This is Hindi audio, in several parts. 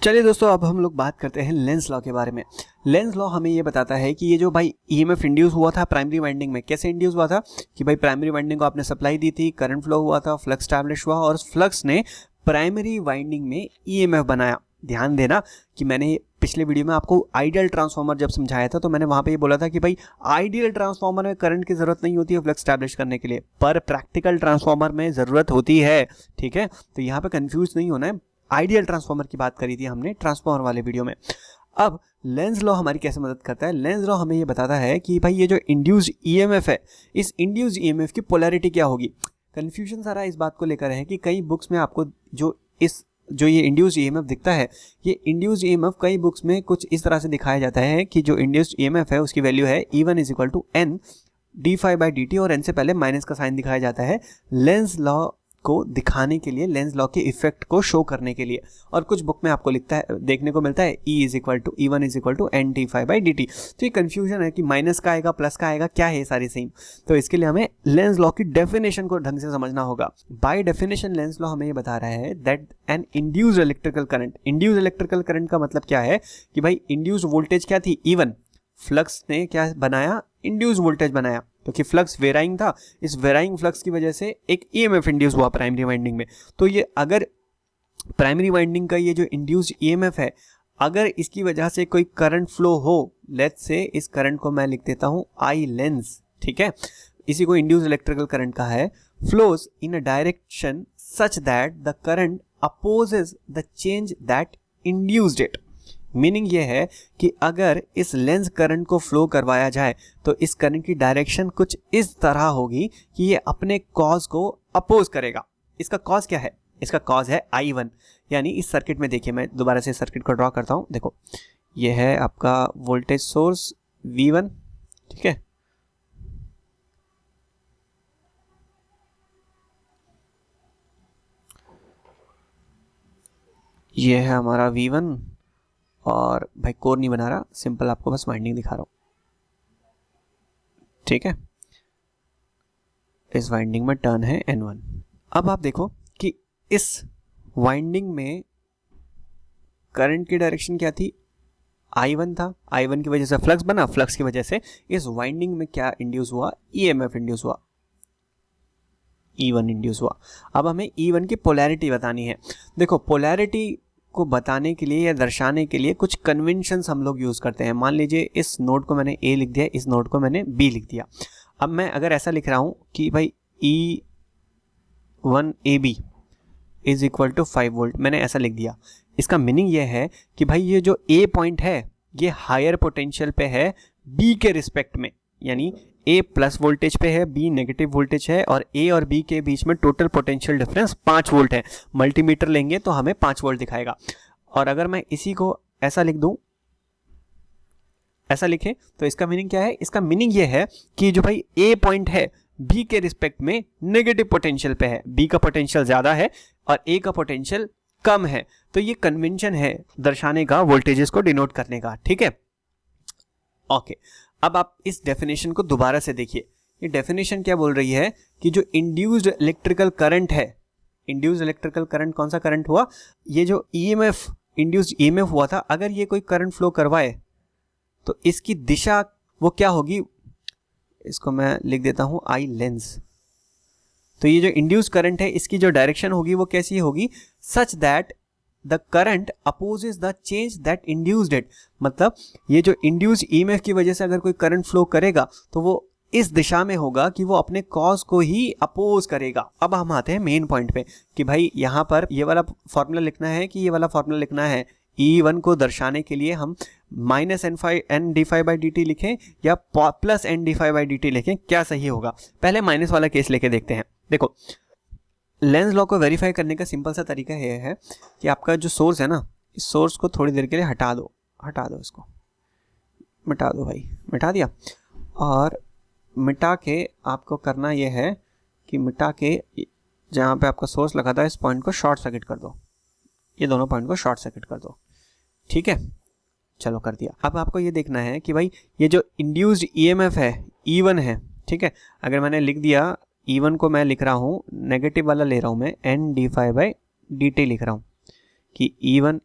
चलिए दोस्तों, अब हम लोग बात करते हैं लेंस लॉ के बारे में। लेंस लॉ हमें ये बताता है कि ये जो भाई ईएमएफ इंड्यूस हुआ था प्राइमरी वाइंडिंग में, कैसे इंड्यूस हुआ था कि भाई प्राइमरी वाइंडिंग को आपने सप्लाई दी थी, करंट फ्लो हुआ था, फ्लक्स स्टैब्लिश हुआ और उस फ्लक्स ने प्राइमरी वाइंडिंग में ईएमएफ बनाया। ध्यान देना कि मैंने पिछले वीडियो में आपको आइडियल ट्रांसफार्मर जब समझाया था तो मैंने वहां पे ये बोला था कि भाई आइडियल ट्रांसफार्मर में करंट की जरूरत नहीं होती है फ्लक्स स्टैब्लिश करने के लिए, पर प्रैक्टिकल ट्रांसफार्मर में जरूरत होती है। ठीक है, तो यहाँ पे कंफ्यूज नहीं होना है। आइडियल ट्रांसफार्मर की बात करी थी हमने ट्रांसफार्मर वाले वीडियो में। अब लेंस लॉ हमारी कैसे मदद करता है? लेंस लॉ हमें ये बताता है कि भाई ये जो इंड्यूस्ड ईएमएफ है, इस इंड्यूस्ड ईएमएफ की पोलैरिटी क्या होगी। कंफ्यूजन सारा इस बात को लेकर है कि कई बुक्स में आपको जो ये इंड्यूस्ड ईएमएफ दिखता है, ये इंड्यूस्ड ईएमएफ कई बुक्स में कुछ इस तरह से दिखाया जाता है कि जो इंड्यूस्ड ईएमएफ है उसकी वैल्यू है E1 is equal to n d∅dt और n से पहले माइनस का साइन दिखाया जाता है लेंस लॉ को दिखाने के लिए, लेंस लॉ के इफेक्ट को शो करने के लिए। और कुछ बुक में आपको लिखता है, देखने को मिलता है E1 is equal to n d∅dt। तो ये कंफ्यूजन है कि माइनस का आएगा प्लस का आएगा, क्या है सारी सेम। तो इसके लिए हमें लेंस लॉ की डेफिनेशन को ढंग से समझना होगा। बाय डेफिनेशन लेंस लॉ हमें ये बता रहा है that an induced electrical current, induced electrical current का मतलब क्या है कि भाई इंड्यूस्ड वोल्टेज क्या थी E1, फ्लक्स ने क्या बनाया, इंड्यूस्ड वोल्टेज बनाया, क्योंकि फ्लक्स वेराइंग था। इस वेराइंग फ्लक्स की वजह से एक ईएमएफ इंड्यूस हुआ प्राइमरी वाइंडिंग में। तो ये अगर प्राइमरी वाइंडिंग का ये जो इंड्यूस्ड ईएमएफ है, अगर इसकी वजह से कोई करंट फ्लो हो, लेट्स से इस करंट को मैं लिख देता हूं आई लेंस, ठीक है, इसी को इंड्यूस्ड इलेक्ट्रिकल करंट कहा है, flows in a direction such that the current opposes the change that induced it. Meaning ये है कि अगर इस लेंस करंट को फ्लो करवाया जाए तो इस करंट की डायरेक्शन कुछ इस तरह होगी कि ये अपने कॉज को अपोज करेगा। इसका कॉज क्या है? इसका कॉज है I1। यानी इस सर्किट में देखिए, मैं दोबारा से सर्किट को ड्रॉ करता हूं। देखो, ये है आपका वोल्टेज सोर्स V1, ठीक है, ये है हमारा V1 और भाई कोर नहीं बना रहा, सिंपल आपको बस वाइंडिंग दिखा रहा हूं, ठीक है। इस वाइंडिंग में टर्न है N1। अब आप देखो कि इस वाइंडिंग में करंट की डायरेक्शन क्या थी, I1 था। I1 की वजह से फ्लक्स बना, फ्लक्स की वजह से इस वाइंडिंग में क्या इंड्यूस हुआ, EMF इंड्यूस हुआ, E1 इंड्यूस हुआ। अब हमें E1 की पोलैरिटी बतानी है। देखो, पोलैरिटी को बताने के लिए या दर्शाने के लिए कुछ कन्वेंशंस हम लोग यूज करते हैं। मान लीजिए इस नोड को मैंने A लिख दिया, इस नोड को मैंने B लिख दिया। अब मैं अगर ऐसा लिख रहा हूं कि भाई E1 AB is equal to 5 volt, मैंने ऐसा लिख दिया। इसका मीनिंग ये है कि भाई ये जो A पॉइंट है ये हायर पोटेंशियल पे है B के रिस्पेक्ट में, यानी A प्लस वोल्टेज पे है, B नेगेटिव वोल्टेज है और A और B के बीच में टोटल पोटेंशियल डिफरेंस 5 वोल्ट है। मल्टीमीटर लेंगे तो हमें 5 वोल्ट दिखाएगा। और अगर मैं इसी को ऐसा लिख दूं, ऐसा लिखें, तो इसका मीनिंग क्या है? इसका मीनिंग ये है कि जो भाई A पॉइंट है B के रिस्पेक्ट में नेगेटिव पोटेंशियल पे है, B का पोटेंशियल ज्यादा है और A का पोटेंशियल कम है। तो ये कन्वेंशन है दर्शाने का, वोल्टेजेस को डिनोट करने का, ठीक है। ओके, अब आप इस डेफिनेशन को दोबारा से देखिए। ये डेफिनेशन क्या बोल रही है कि जो इंड्यूस्ड इलेक्ट्रिकल करंट है, इंड्यूस्ड इलेक्ट्रिकल करंट कौन सा करंट हुआ, ये जो ईएमएफ इंड्यूस्ड ईएमएफ हुआ था, अगर ये कोई करंट फ्लो करवाए तो इसकी दिशा वो क्या होगी, इसको मैं लिख देता हूं आई लेंस। तो ये जो इंड्यूस्ड करंट है इसकी जो डायरेक्शन होगी वो कैसी होगी, such that the current opposes the change that induced it. मतलब ये जो इंड्यूस्ड ईएमएफ की वजह से अगर कोई करंट फ्लो करेगा तो वो इस दिशा में होगा कि वो अपने कॉज को ही अपोज करेगा। अब हम आते हैं मेन पॉइंट पे कि भाई यहाँ पर ये वाला फॉर्मूला लिखना है कि ये वाला फॉर्मूला लिखना है। E1 को दर्शाने के लिए हम माइनस n d∅dt लिखें या प्लस n d∅dt लिखें, क्या सही होगा? पहले माइनस वाला केस लेके देखते हैं। देखो, लेंस लॉ को वेरीफाई करने का सिंपल सा तरीका ये है कि आपका जो सोर्स है ना, इस सोर्स को थोड़ी देर के लिए हटा दो, इसको मिटा दो भाई, मिटा दिया। और मिटा के आपको करना ये है कि मिटा के जहाँ पे आपका सोर्स लगा था इस पॉइंट को शॉर्ट सर्किट कर दो, ये दोनों पॉइंट को शॉर्ट सर्किट कर दो, ठीक है। चलो कर दिया। अब आपको ये देखना है कि भाई ये जो इंड्यूस्ड ईएमएफ है E1 है, ठीक है। अगर मैंने लिख दिया E1 को मैं लिख रहा हूँ, नेगेटिव वाला ले रहा हूँ मैं, n d∅dt लिख रहा हूँ कि E1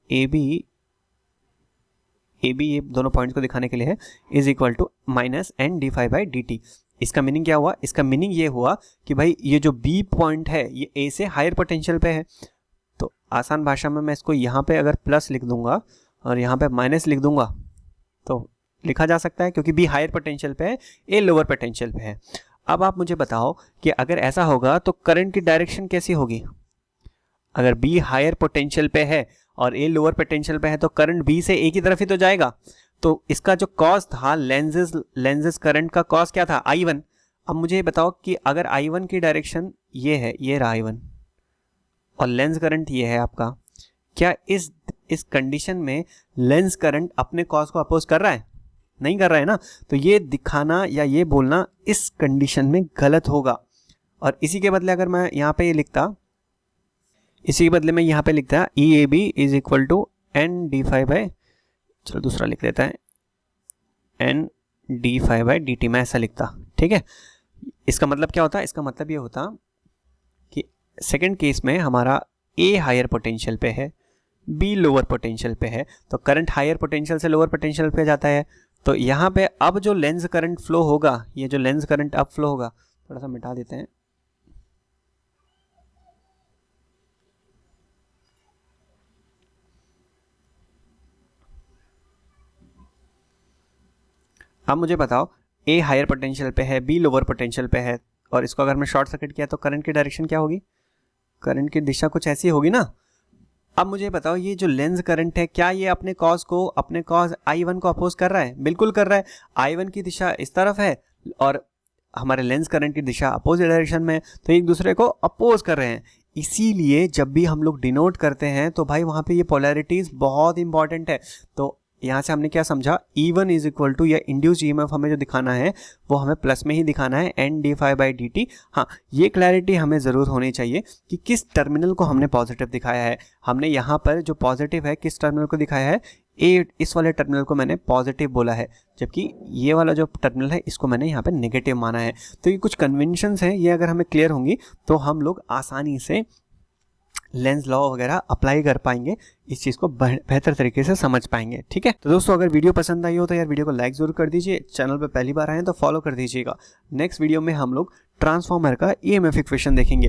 AB ये दोनों पॉइंट्स को दिखाने के लिए है, is equal to minus N D phi by D t. इसका मीनिंग क्या हुआ? इसका मीनिंग ये हुआ कि भाई ये जो B पॉइंट है ये A से हायर पोटेंशियल पे है। तो आसान भाषा में मैं इसको यहाँ पे अगर प्लस लिख दूंगा और यहाँ पे माइनस लिख दूंगा तो लिखा जा सकता है, क्योंकि B हायर पोटेंशियल पे है, A लोअर पोटेंशियल पे है। अब आप मुझे बताओ कि अगर ऐसा होगा तो करंट की डायरेक्शन कैसी होगी? अगर B हायर पोटेंशियल पे है और A लोअर पोटेंशियल पे है तो करंट B से A की तरफ ही तो जाएगा। तो इसका जो कॉस था लेंजेस करंट का कॉस क्या था? I1। अब मुझे बताओ कि अगर I1 की डायरेक्शन ये है, ये रहा I1 और लेंस करंट ये है आपका, क्या इस कंडीशन में लेंस करंट अपने कॉस को अपोज कर रहा है? नहीं कर रहा है ना। तो ये दिखाना या ये बोलना इस कंडीशन में गलत होगा। और इसी के बदले अगर मैं यहाँ पे ये लिखता, इसी के बदले में यहाँ पे लिखता E A B is equal to N D phi by, चलो दूसरा लिख लेता है, N D phi by D T, मैं ऐसा लिखता, ठीक है। इसका मतलब क्या होता? इसका मतलब ये होता कि सेकेंड केस में हमारा ए हायर पोटेंशियल पे है, बी लोअर पोटेंशियल पे है, तो करंट हायर पोटेंशियल से लोअर पोटेंशियल पे जाता है। तो यहाँ पे अब जो लेंस करंट फ्लो होगा, ये जो लेंस करंट अब फ्लो होगा, थोड़ा सा मिटा देते हैं, अब मुझे बताओ ए हायर पोटेंशियल पे है, बी लोअर पोटेंशियल पे है, और इसको अगर मैं शॉर्ट सर्किट किया तो करंट की डायरेक्शन क्या होगी? करंट की दिशा कुछ ऐसी होगी ना। अब मुझे बताओ ये जो लेंस करंट है, क्या ये अपने कॉस I1 को अपोज कर रहा है? बिल्कुल कर रहा है। I1 की दिशा इस तरफ है और हमारे लेंस करंट की दिशा अपोजिट डायरेक्शन में, तो एक दूसरे को अपोज कर रहे हैं। इसीलिए जब भी हम लोग डिनोट करते हैं तो भाई वहाँ पे ये पोलैरिटीज बहुत इंपॉर्टेंट है। तो यहाँ से हमने क्या समझा? E1 इज इक्वल टू, या इंड्यूस EMF हमें जो दिखाना है वो हमें प्लस में ही दिखाना है, N D phi by D t. हाँ, ये क्लैरिटी हमें ज़रूर होनी चाहिए कि किस टर्मिनल को हमने पॉजिटिव दिखाया है। हमने यहाँ पर जो पॉजिटिव है किस टर्मिनल को दिखाया है? ए, इस वाले टर्मिनल को मैंने पॉजिटिव बोला है, जबकि ये वाला जो टर्मिनल है इसको मैंने यहाँ पर नेगेटिव माना है। तो ये कुछ कन्वेंशंस हैं, ये अगर हमें क्लियर होंगी तो हम लोग आसानी से लेंस लॉ वगैरह अप्लाई कर पाएंगे, इस चीज़ को बेहतर तरीके से समझ पाएंगे, ठीक है। तो दोस्तों अगर वीडियो पसंद आई हो तो यार वीडियो को लाइक ज़रूर कर दीजिए, चैनल पे पहली बार आए हैं तो फॉलो कर दीजिएगा। नेक्स्ट वीडियो में हम लोग ट्रांसफार्मर का EMF इक्वेशन देखेंगे।